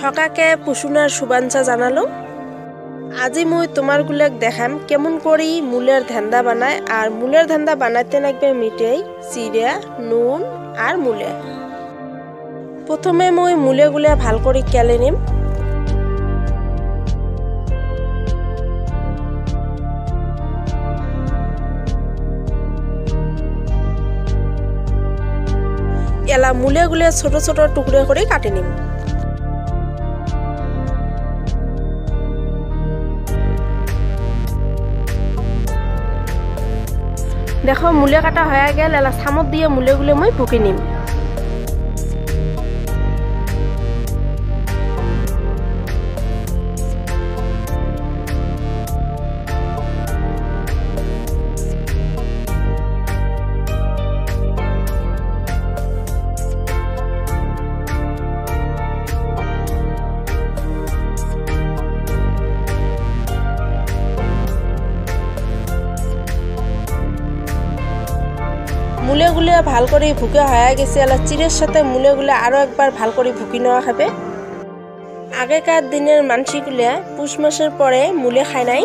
সকাকে পুশুনার শুভেচ্ছা জানালো। আজি মই তোমার গুলাক দেখাম কেমন করি মুলার ধান্দা বানায়। আর মুলার ধান্দা বানাইতে লাগবে মিঠাই, চিরা, নুন আর মুলে। প্রথমে মই মুলেগুলা ভাল করে কেলে নিম। এলা মুলেগুলা ছোট ছোট টুকরো করে কাটে নিম। দেখো মুলে কাটা হয়ে গেল। এলা চামচ দিয়ে মুলেগুলো মই ভুকি নিম। মুলেগুলো ভাল করে ভুকে হয়ে গেছে। এলা চিরের সাথে মুলেগুলো আরো একবার ভাল করে ভুকি নেওয়া হবে। আগেকার দিনের মানুষগুলা পুষ মাসের পরে মুলে খায় নাই।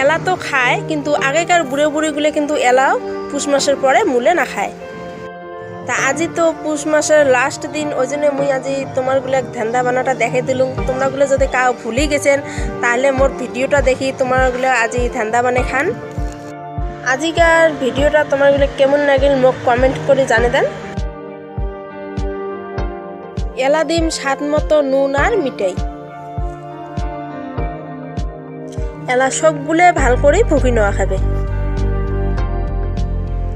এলা তো খায়, কিন্তু আগেকার বুড়ে বুড়িগুলো কিন্তু এলাও পুষ মাসের পরে মুলে না খায়। তা আজি তো পুষ মাসের লাস্ট দিন, ওই জন্য মুই আজি তোমারগুলা ধান্দা বানাটা দেখে দিলুম। তোমরাগুলো যদি কাউ ভুলি গেছেন তাহলে মোর ভিডিওটা দেখি তোমারগুলো আজি ধান্দা বানে খান। আজিকার ভিডিওটা তোমারগুলো কেমন লাগিল মোক কমেন্ট করে জানিয়ে দেন। এলা দিম স্বাদ মতো নুন আর মিঠাই। এলা সবগুলো ভাল করে ভুকি নেওয়া খাবে।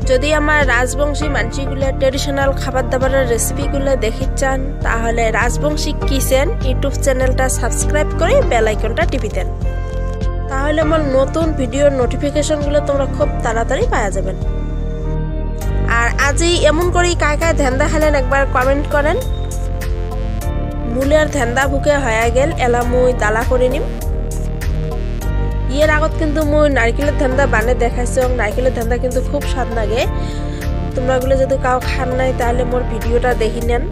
যদি আমার রাজবংশী মানসিগুলো ট্রেডিশনাল খাবার দাবারের রেসিপিগুলো দেখি চান তাহলে রাজবংশী কিচেন ইউটিউব চ্যানেলটা সাবস্ক্রাইব করে বেল আইকনটা টিপি দেন। তাহলে আমার নতুন ভিডিওর নোটিফিকেশনগুলো তোমরা খুব তাড়াতাড়ি পাওয়া যাবেন। আর আজি এমন করে কায় কায় ধান্দা খেলেন একবার কমেন্ট করেন। মুলের ধান্দা ভুকে হয়ে গেল। এলা মই দালা করে নিম। এর আগত কিন্তু মই নারকেলের ধান্দা বানে দেখাইছি। নারকেলের ধান্দা কিন্তু খুব স্বাদ লাগে। তোমরাগুলো যদি কাউ খান নাই তাহলে মোর ভিডিওটা দেখি নেন।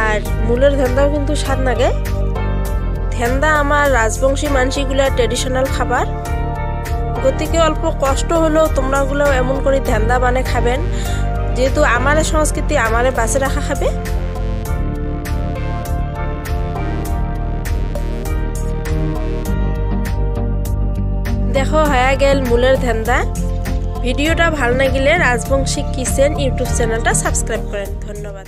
আর মুলের ধান্দাও কিন্তু স্বাদ লাগে। ধান্দা আমার রাজবংশী মানসিগুলা ট্রেডিশনাল খাবার, গতিকে অল্প কষ্ট হলেও তোমরাগুলো এমন করে ধান্দা বানে খাবেন, যেহেতু আমার সংস্কৃতি আমারে বাঁচে রাখা খাবে। দেখো হয়ে গেল মুলের ধান্দা। ভিডিওটা ভালো লাগিলে রাজবংশী কিচেন ইউটিউব চ্যানেলটা সাবস্ক্রাইব করেন। ধন্যবাদ।